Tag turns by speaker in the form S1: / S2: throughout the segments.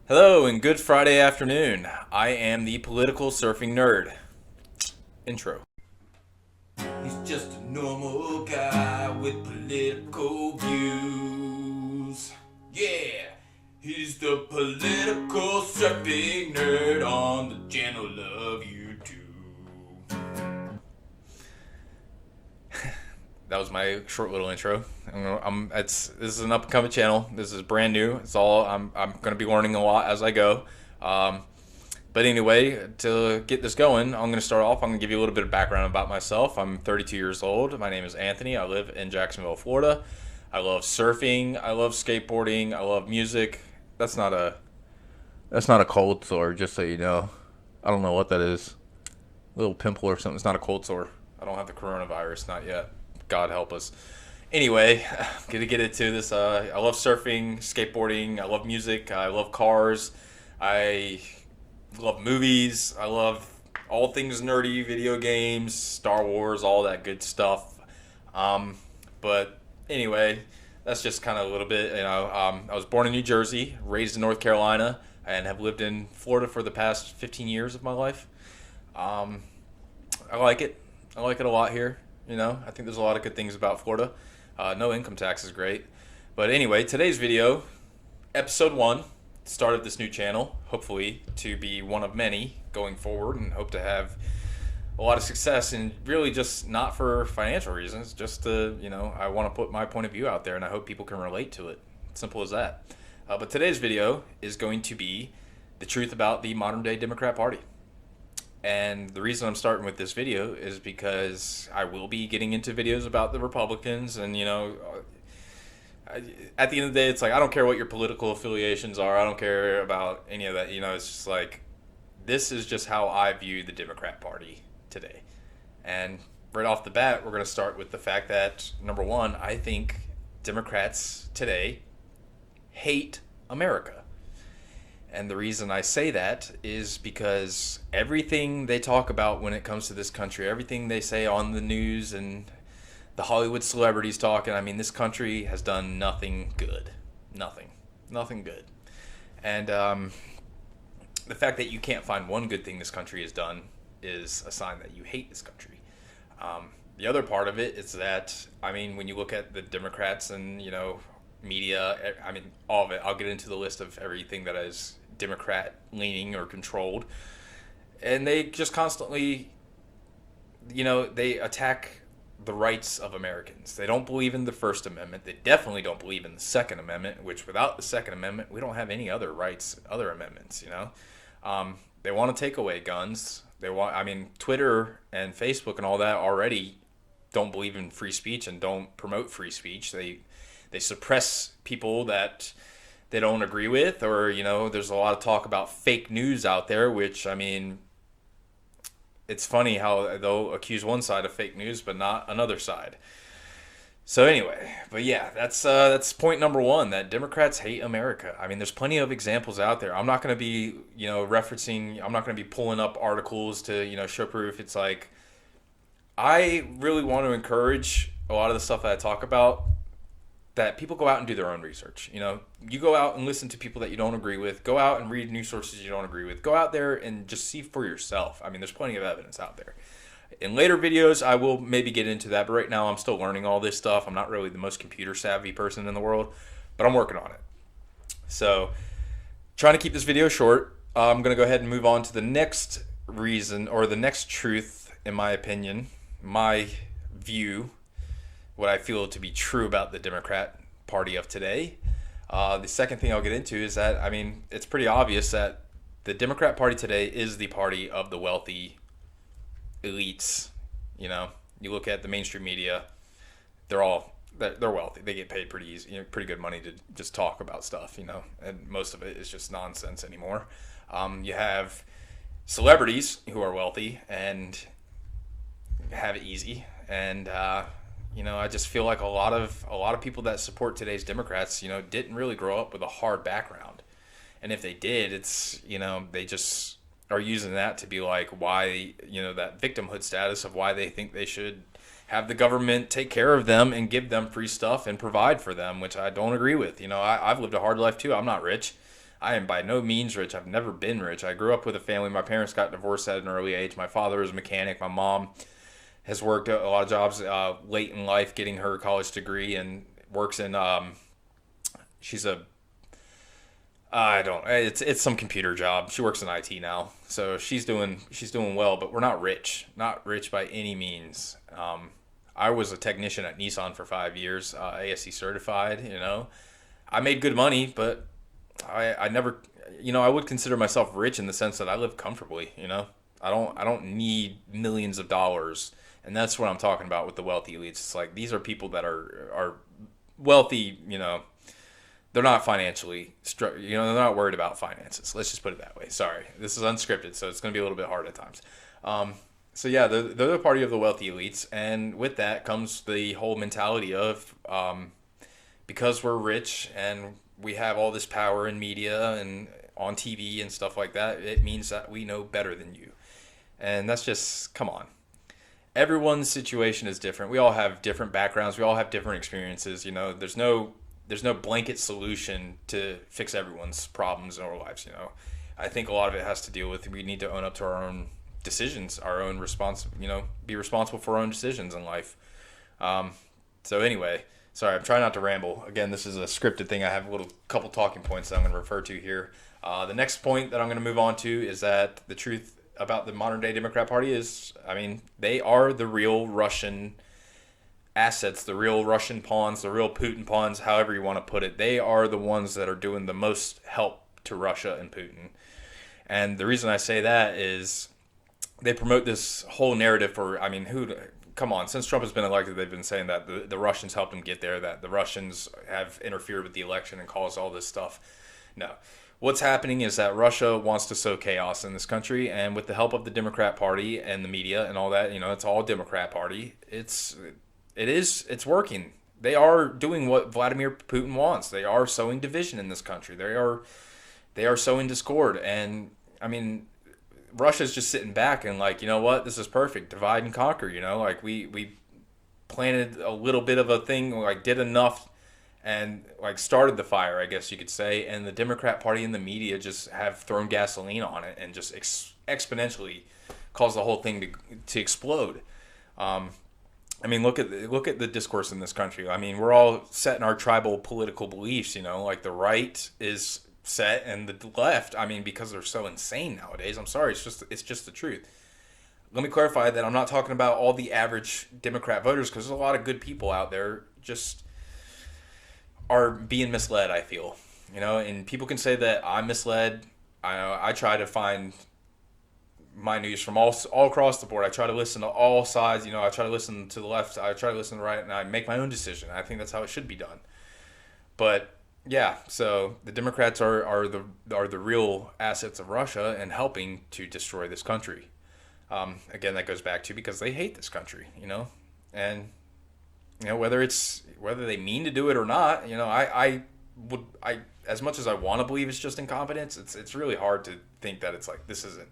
S1: Hello and good Friday afternoon. I am the political surfing nerd. Intro. He's just a normal guy with political views. Yeah, he's the political surfing nerd on the channel of YouTube. That was my short little intro. This is an up and coming channel. This is brand new. It's all I'm going to be learning a lot as I go. Um, But anyway, to get this going, I'm going to start off. I'm going to give you a little bit of background about myself. I'm 32 years old. My name is Anthony. I live in Jacksonville, Florida. I love surfing. I love skateboarding. I love music. That's not a cold sore, just so you know. I don't know what that is. A little pimple or something. It's not a cold sore. I don't have the coronavirus, not yet. God help us. Anyway, gonna get into this. I love surfing, skateboarding. I love music. I love cars. I love movies. I love all things nerdy, video games, Star Wars, all that good stuff. Um, but anyway, that's just kind of a little bit. I was born in New Jersey, raised in North Carolina, and have lived in Florida for the past 15 years of my life. Um, I like it. I like it a lot here. I think there's a lot of good things about Florida. No income tax is great. But anyway, today's video, episode one, start of this new channel, hopefully to be one of many going forward, and hope to have a lot of success, and really just not for financial reasons, just to, I want to put my point of view out there, and I hope people can relate to it. Simple as that. But today's video is going to be the truth about the modern day Democrat Party. And the reason I'm starting with this video is because I will be getting into videos about the Republicans, and at the end of the day, it's like I don't care what your political affiliations are. I don't care about any of that. It's just like this is just how I view the Democrat Party today. And right off the bat, we're going to start with the fact that number one, I think Democrats today hate America. And the reason I say that is because everything they talk about when it comes to this country, everything they say on the news and the Hollywood celebrities talking, I mean, this country has done nothing good. Nothing. Nothing good. And the fact that you can't find one good thing this country has done is a sign that you hate this country. The other part of it is that, I mean, when you look at the Democrats and, media, I mean, all of it, I'll get into the list of everything that is Democrat leaning or controlled. And they just constantly, they attack the rights of Americans. They don't believe in the First Amendment. They definitely don't believe in the Second Amendment, which without the Second Amendment, we don't have any other rights, other amendments. They want to take away guns. Twitter and Facebook and all that already don't believe in free speech and don't promote free speech. They suppress people that they don't agree with, or there's a lot of talk about fake news out there, which, I mean, it's funny how they'll accuse one side of fake news but not another side. So anyway, but yeah, that's point number one, that Democrats hate America. I mean, there's plenty of examples out there. I'm not going to be referencing. I'm not going to be pulling up articles to show proof. It's like I really want to encourage a lot of the stuff that I talk about, that people go out and do their own research. You go out and listen to people that you don't agree with. Go out and read news sources you don't agree with. Go out there and just see for yourself. I mean, there's plenty of evidence out there. In later videos, I will maybe get into that, but right now I'm still learning all this stuff. I'm not really the most computer savvy person in the world, but I'm working on it. So, trying to keep this video short, I'm going to go ahead and move on to the next reason, or the next truth, in my opinion, my view, what I feel to be true about the Democrat Party of today. The second thing I'll get into is that, I mean, it's pretty obvious that the Democrat Party today is the party of the wealthy elites. You look at the mainstream media, they're wealthy. They get paid pretty easy, pretty good money to just talk about stuff, and most of it is just nonsense anymore. You have celebrities who are wealthy and have it easy, and I just feel like a lot of people that support today's Democrats, didn't really grow up with a hard background, and if they did, it's they just are using that to be like why that victimhood status of why they think they should have the government take care of them and give them free stuff and provide for them, which I don't agree with. I've lived a hard life too. I'm not rich. I am by no means rich. I've never been rich. I grew up with a family. My parents got divorced at an early age. My father was a mechanic. My mom has worked a lot of jobs late in life, getting her college degree, and works in. She's a I don't. It's some computer job. She works in IT now, so she's doing well. But we're not rich by any means. I was a technician at Nissan for 5 years, ASE certified. I made good money, but I never, I would consider myself rich in the sense that I live comfortably. I don't need millions of dollars, and that's what I'm talking about with the wealthy elites. It's like these are people that are wealthy. They're not financially, they're not worried about finances. Let's just put it that way. Sorry, this is unscripted, so it's going to be a little bit hard at times. So yeah, they're the party of the wealthy elites, and with that comes the whole mentality of because we're rich and we have all this power in media and on TV and stuff like that, it means that we know better than you, and that's just come on. Everyone's situation is different. We all have different backgrounds. We all have different experiences. There's no blanket solution to fix everyone's problems in our lives. I think a lot of it has to deal with we need to own up to our own decisions, our own be responsible for our own decisions in life. So anyway, sorry, I'm trying not to ramble. Again, this is a scripted thing. I have a little couple talking points that I'm going to refer to here. The next point that I'm going to move on to is that the truth about the modern day Democrat Party is, they are the real Russian assets, the real Russian pawns, the real Putin pawns, however you want to put it. They are the ones that are doing the most help to Russia and Putin. And the reason I say that is they promote this whole narrative for, come on, since Trump has been elected, they've been saying that the Russians helped him get there, that the Russians have interfered with the election and caused all this stuff. No. What's happening is that Russia wants to sow chaos in this country, and with the help of the Democrat Party and the media and all that, it's all Democrat Party. It's working. They are doing what Vladimir Putin wants. They are sowing division in this country. They are sowing discord, and Russia's just sitting back and like, you know what, this is perfect. Divide and conquer. Like we planted a little bit of a thing, like did enough, and like started the fire, I guess you could say. And the Democrat Party and the media just have thrown gasoline on it and just exponentially caused the whole thing to explode. Look at the discourse in this country. We're all set in our tribal political beliefs, like the right is set and the left, because they're so insane nowadays. I'm sorry, it's just the truth. Let me clarify that I'm not talking about all the average Democrat voters, because there's a lot of good people out there just are being misled, I feel. And people can say that I'm misled. I try to find my news from all across the board. I try to listen to all sides. I try to listen to the left. I try to listen to the right, and I make my own decision. I think that's how it should be done. But yeah, so the Democrats are the real assets of Russia and helping to destroy this country. Again, that goes back to because they hate this country, and whether they mean to do it or not, I as much as I want to believe it's just incompetence, it's really hard to think that it's like this isn't.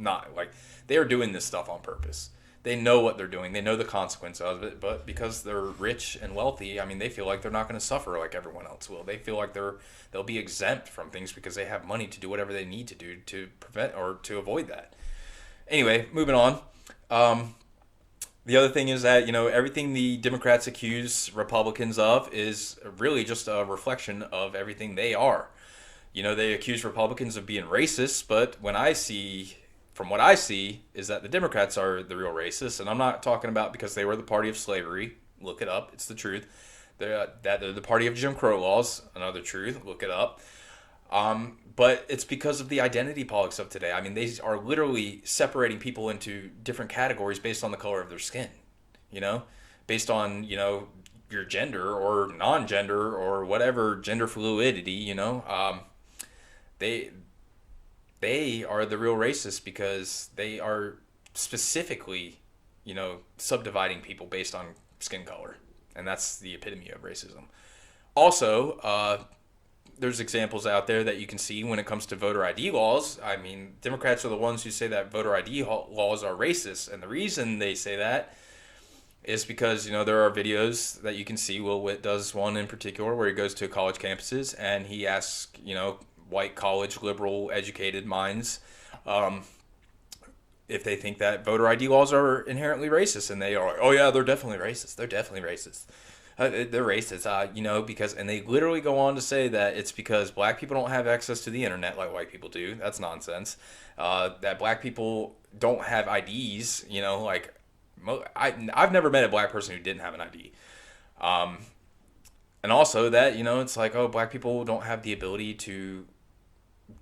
S1: Not like they are doing this stuff on purpose. They know what they're doing. They know the consequence of it, but because they're rich and wealthy, they feel like they're not going to suffer like everyone else will. They feel like they'll be exempt from things because they have money to do whatever they need to do to prevent or to avoid that. Anyway, moving on. The other thing is that, everything the Democrats accuse Republicans of is really just a reflection of everything they are. They accuse Republicans of being racist, but from what I see, is that the Democrats are the real racists, and I'm not talking about because they were the party of slavery. Look it up; it's the truth. They're the party of Jim Crow laws. Another truth. Look it up. But it's because of the identity politics of today. They are literally separating people into different categories based on the color of their skin. Based on your gender or non-gender or whatever gender fluidity. They are the real racists because they are specifically, subdividing people based on skin color. And that's the epitome of racism. Also, there's examples out there that you can see when it comes to voter ID laws. Democrats are the ones who say that voter ID laws are racist. And the reason they say that is because, there are videos that you can see. Will Witt does one in particular where he goes to college campuses and he asks, white college liberal educated minds, if they think that voter ID laws are inherently racist, and they are like, oh yeah, they're definitely racist. They're definitely racist. They're racist, because, and they literally go on to say that it's because black people don't have access to the internet like white people do. That's nonsense. That black people don't have IDs, I've never met a black person who didn't have an ID. And also that, it's like, oh, black people don't have the ability to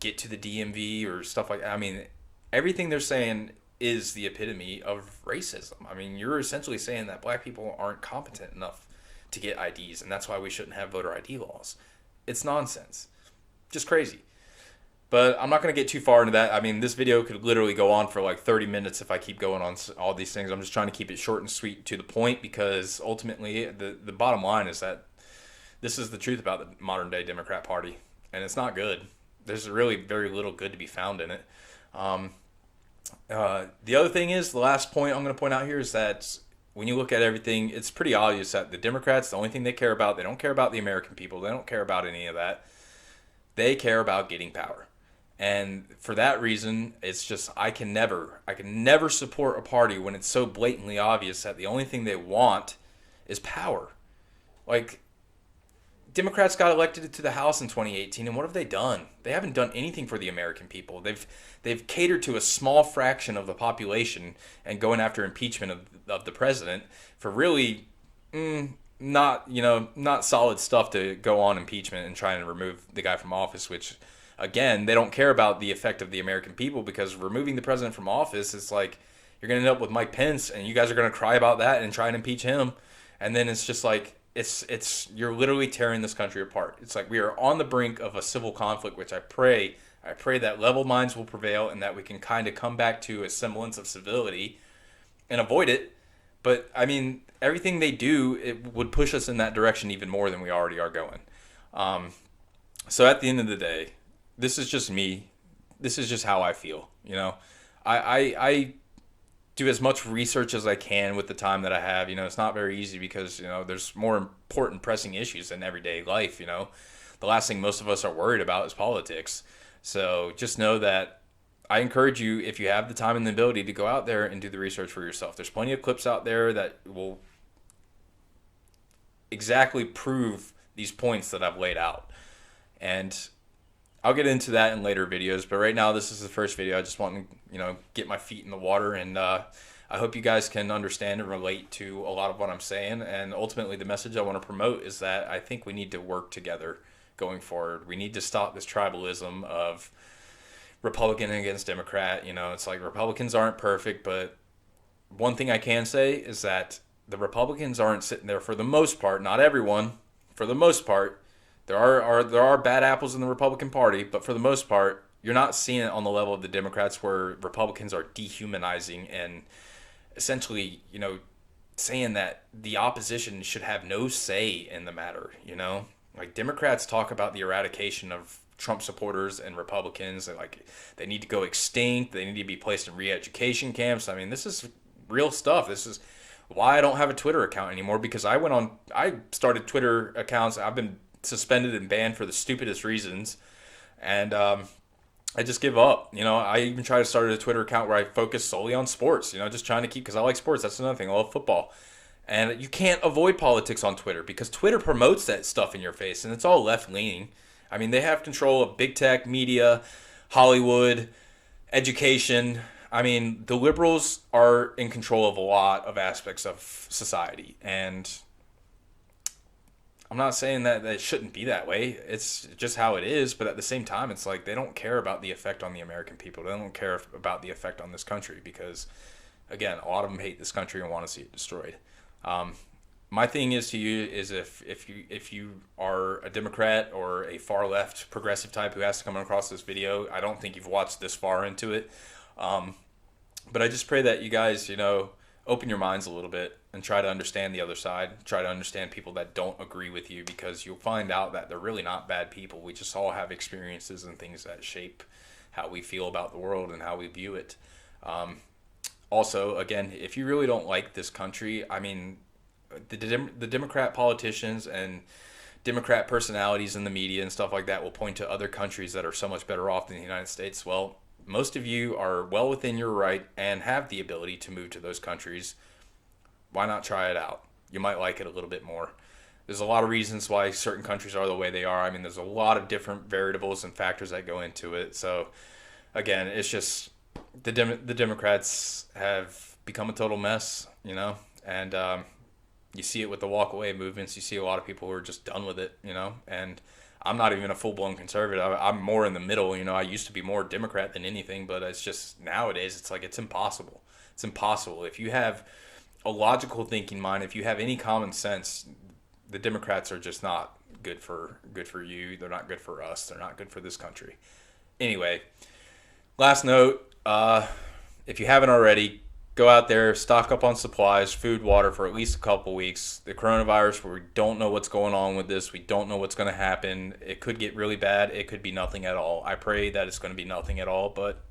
S1: get to the DMV or stuff like that. I mean, everything they're saying is the epitome of racism. I mean, you're essentially saying that black people aren't competent enough to get IDs, and that's why we shouldn't have voter ID laws. It's nonsense. Just crazy. But I'm not going to get too far into that. I mean, this video could literally go on for like 30 minutes if I keep going on all these things. I'm just trying to keep it short and sweet to the point, because ultimately the bottom line is that this is the truth about the modern day Democrat Party, and it's not good. There's really very little good to be found in it. The other thing is, the last point I'm going to point out here is that when you look at everything, it's pretty obvious that the Democrats, the only thing they care about, they don't care about the American people. They don't care about any of that. They care about getting power. And for that reason, it's just, I can never support a party when it's so blatantly obvious that the only thing they want is power. Like, Democrats got elected to the House in 2018, and what have they done? They haven't done anything for the American people. They've catered to a small fraction of the population and going after impeachment of the president for really not solid stuff to go on impeachment and trying to remove the guy from office, which, again, they don't care about the effect of the American people, because removing the president from office is like, you're going to end up with Mike Pence, and you guys are going to cry about that and try and impeach him. And then it's just like, it's you're literally tearing this country apart. It's like we are on the brink of a civil conflict, which I pray that level minds will prevail and that we can kind of come back to a semblance of civility and avoid it. But I mean, everything they do, it would push us in that direction even more than we already are going. So at the end of the day, this is just me. This is just how I feel. I do as much research as I can with the time that I have. It's not very easy because, there's more important pressing issues in everyday life. The last thing most of us are worried about is politics. So just know that I encourage you, if you have the time and the ability, to go out there and do the research for yourself. There's plenty of clips out there that will exactly prove these points that I've laid out. And I'll get into that in later videos, but right now this is the first video. I just want to, get my feet in the water, and I hope you guys can understand and relate to a lot of what I'm saying. And ultimately, the message I want to promote is that I think we need to work together going forward. We need to stop this tribalism of Republican against Democrat. It's like Republicans aren't perfect, but one thing I can say is that the Republicans aren't sitting there, for the most part, not everyone, for the most part. There are bad apples in the Republican Party, but for the most part, you're not seeing it on the level of the Democrats, where Republicans are dehumanizing and essentially, saying that the opposition should have no say in the matter. Like, Democrats talk about the eradication of Trump supporters and Republicans, and like they need to go extinct. They need to be placed in re-education camps. I mean, this is real stuff. This is why I don't have a Twitter account anymore, because I started Twitter accounts. I've been suspended and banned for the stupidest reasons, and I just give up. I even try to start a Twitter account where I focus solely on sports, just trying to keep, because I like sports. That's another thing. I love football. And you can't avoid politics on Twitter, because Twitter promotes that stuff in your face, and it's all left-leaning. I mean, they have control of big tech, media, Hollywood, education. I mean, the liberals are in control of a lot of aspects of society, and I'm not saying that it shouldn't be that way. It's just how it is. But at the same time, it's like they don't care about the effect on the American people. They don't care about the effect on this country, because, again, a lot of them hate this country and want to see it destroyed. My thing is to you is if you are a Democrat or a far left progressive type who has to come across this video, I don't think you've watched this far into it. But I just pray that you guys, open your minds a little bit and try to understand the other side. Try to understand people that don't agree with you, because you'll find out that they're really not bad people. We just all have experiences and things that shape how we feel about the world and how we view it. Also, again, if you really don't like this country, I mean, the Democrat politicians and Democrat personalities in the media and stuff like that will point to other countries that are so much better off than the United States. Well, most of you are well within your right and have the ability to move to those countries. Why not try it out? You might like it a little bit more. There's a lot of reasons why certain countries are the way they are. I mean, there's a lot of different variables and factors that go into it. So, again, it's just the Democrats have become a total mess, you know, and you see it with the walk-away movements. You see a lot of people who are just done with it, you know, and I'm not even a full-blown conservative. I'm more in the middle, you know. I used to be more Democrat than anything, but it's just nowadays it's like it's impossible. It's impossible. If you have a logical thinking mind, if you have any common sense, the Democrats are just not good for you. They're not good for us. They're not good for this country. Anyway, last note, if you haven't already, go out there, stock up on supplies, food, water for at least a couple weeks. The coronavirus, where we don't know what's going on with this, we don't know what's going to happen. It could get really bad. It could be nothing at all. I pray that it's going to be nothing at all, but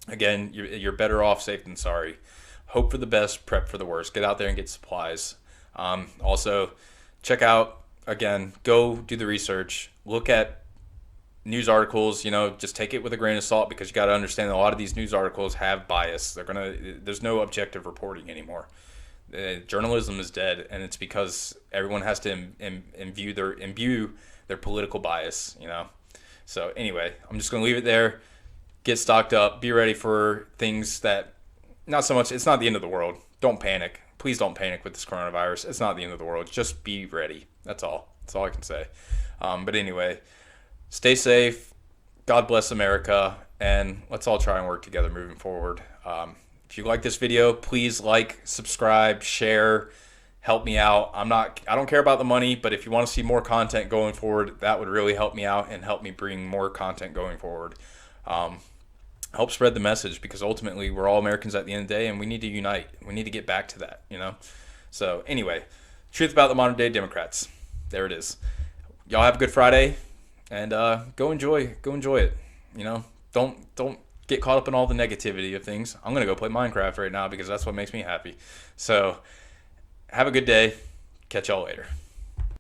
S1: again, you're better off safe than sorry. Hope for the best, prep for the worst. Get out there and get supplies. Also, check out, again, go do the research. Look at news articles, you know, just take it with a grain of salt, because you got to understand that a lot of these news articles have bias. There's no objective reporting anymore. Journalism is dead, and it's because everyone has to imbue their political bias, you know. So anyway, I'm just going to leave it there. Get stocked up. Be ready for things that, not so much, it's not the end of the world. Don't panic. Please don't panic with this coronavirus. It's not the end of the world. Just be ready. That's all. That's all I can say. But anyway, stay safe. God bless America. And let's all try and work together moving forward. If you like this video, please like, subscribe, share, help me out. I don't care about the money, but if you want to see more content going forward, that would really help me out and help me bring more content going forward. Help spread the message, because ultimately we're all Americans at the end of the day, and we need to unite. We need to get back to that, you know? So anyway, truth about the modern day Democrats. There it is. Y'all have a good Friday, and go enjoy it. You know, don't get caught up in all the negativity of things. I'm gonna go play Minecraft right now because that's what makes me happy. So have a good day. Catch y'all later.